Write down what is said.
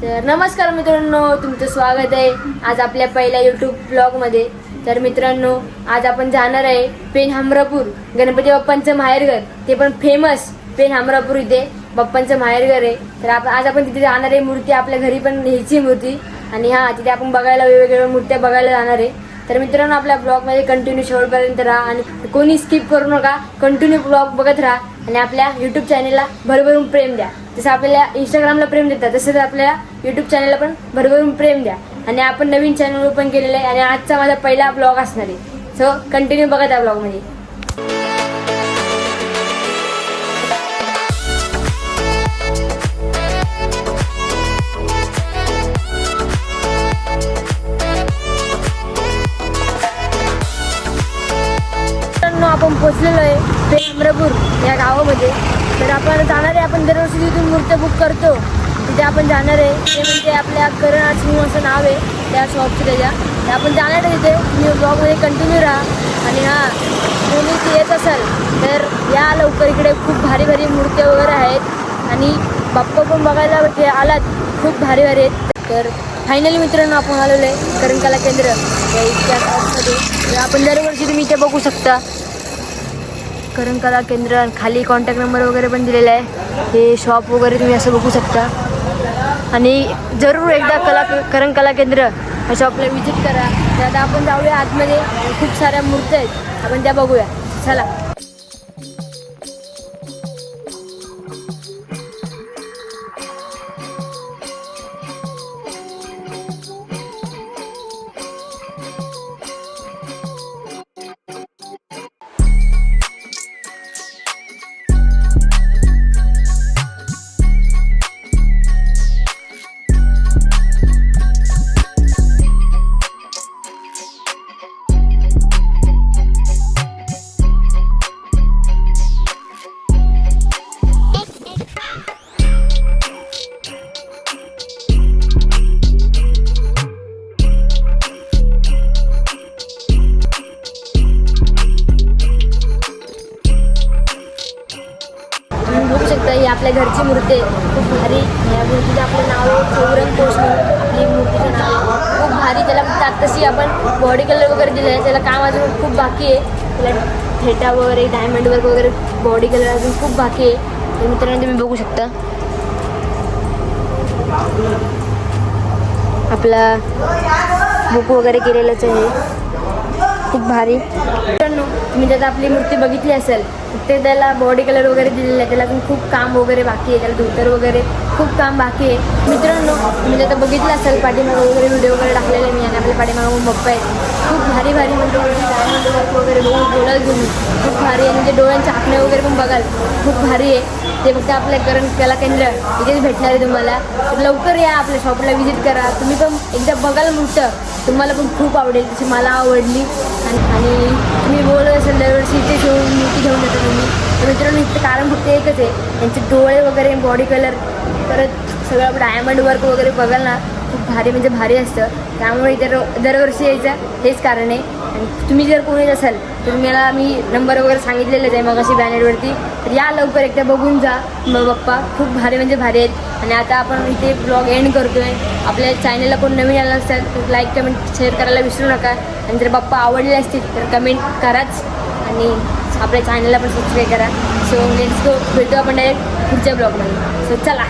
तर नमस्कार मित्रांनो, तुमचं स्वागत आहे आज आपल्या पहिल्या यूट्यूब ब्लॉगमध्ये. तर मित्रांनो, आज आपण जाणार आहे पेन हमरापूर, गणपती बाप्पांचं माहेरघर, ते पण फेमस पेन हमरापूर. इथे बाप्पांचं माहेरघर आहे. तर आज आपण तिथे जाणार आहे. मूर्ती आपल्या घरी पण न्यायची मूर्ती, आणि तिथे आपण बघायला वेगवेगळ्या मूर्त्या बघायला जाणार आहे. तर मित्रांनो, आपल्या ब्लॉगमध्ये कंटिन्यू शेवटपर्यंत राहा आणि कोणी स्किप करू नका. कंटिन्यू ब्लॉग बघत राहा आणि आपल्या यूट्यूब चॅनेलला भरभरून प्रेम द्या. जसं आपल्याला इंस्टाग्रामला प्रेम देतात तसंच आपल्या यूट्यूब चॅनलला पण भरभरून प्रेम द्या. आणि आपण नवीन चॅनल ओपन केलेलं आहे आणि आजचा माझा पहिला ब्लॉग असणार आहे. सो कंटिन्यू बघा त्या ब्लॉगमध्ये. आपण पोचलेलो आहे पेन हमरापूर या गावामध्ये. तर आपण जाणार आहे. आपण दरवर्षी तिथून मूर्त्या बुक करतो, तिथे आपण जाणार आहे. ते म्हणजे आपल्या करण आर्ट्स न्यू असं नाव आहे त्या शॉपचं. तर आपण जाणार आहे तिथे. न्यू ब्लॉगमध्ये कंटिन्यू राहा. आणि तुम्ही ते येत असाल तर या लवकर. इकडे खूप भारी भारी मूर्त्या वगैरे आहेत आणि बाप्पा पण बघायला ते आलात, खूप भारी भारी आहेत. तर फायनली मित्रांनो, आपण आलेलो आहे करण कला केंद्र या इतक्या शॉपमध्ये. आपण दरवर्षी तुम्ही इथे बघू शकता करण कला केंद्र. खाली कॉन्टॅक्ट नंबर वगैरे पण दिलेला आहे. हे शॉप वगैरे तुम्ही असं बघू शकता. आणि जरूर एकदा करण कला केंद्र या शॉपला विजिट करा. तर आता आपण जाऊया आतमध्ये. खूप साऱ्या मूर्त्या आहेत, आपण त्या बघूया. चला. बघू शकता ही आपल्या घरची मूर्ती आहे, खूप भारी. या मूर्तीचं आपलं नाव आहे चौरंग कोश म्हणून आपली मूर्तीचं नाव आहे. खूप भारी. त्याला फक्त तशी आपण बॉडी कलर वगैरे दिलं आहे. त्याला काम अजून खूप बाकी आहे. त्याला फेटा वगैरे, डायमंड वर्क वगैरे, बॉडी कलर अजून खूप बाकी आहे. तर मित्रांनो, तुम्ही बघू शकता आपला बुक वगैरे केलेलंच आहे, खूप भारी. मित्रांनो, तुम्ही त्यात आपली मूर्ती बघितली असेल ते त्याला बॉडी कलर वगैरे दिलेलं आहे. त्याला पण खूप काम वगैरे बाकी आहे. त्याला धोतर वगैरे खूप काम बाकी आहे. मित्रांनो, तुम्ही आता बघितलं असेल पाठीमागं वगैरे व्हिडिओ वगैरे टाकलेले मी. आणि आपल्या पाठीमागं बाप्पा आहेत, खूप भारी भारी. म्हणजे डायमंड वर्क वगैरे बघून बोलाल तुम्ही, खूप भारी आहे. म्हणजे डोळ्यांचे आखणे वगैरे पण बघाल, खूप भारी आहे. ते फक्त आपल्या करण कला केंद्र इथेच भेटणार आहे तुम्हाला. तर लवकर या, आपल्या शॉपला व्हिजिट करा. तुम्ही पण एकदा बघाल मूर्ती, तुम्हाला पण खूप आवडेल जशी मला आवडली. आणि तुम्ही बोलत असेल दरवर्षी इथे घेऊन मूर्ती घेऊन येतो तुम्ही. तर मित्रांनो, इथं कारण फक्त एकच आहे, त्यांचे डोळे वगैरे, बॉडी कलर, परत सगळं डायमंड वर्क वगैरे बघाल ना, खूप भारी म्हणजे भारी असतं. त्यामुळे इथे दरवर्षी यायचं हेच कारण आहे. आणि तुम्ही जर कोणी असाल तर मला मी नंबर वगैरे सांगितलेलंच आहे मगाशी बॅनरवरती. तर या लवकर, एकदा बघून जा. बाप्पा खूप भारी म्हणजे भारी आहेत. आणि आता आपण इथे ब्लॉग एंड करतो आहे. आपल्या चॅनलला कोण नवीन आला असेल तर लाईक, कमेंट, शेअर करायला विसरू नका. आणि जर बाप्पा आवडले असतील तर कमेंट कराच. आणि आपल्या चॅनलला पण सबस्क्राईब करा. सो लेट्स गो, भेटू आपण डायरेक्ट पुढच्या ब्लॉगमध्ये. सो चला.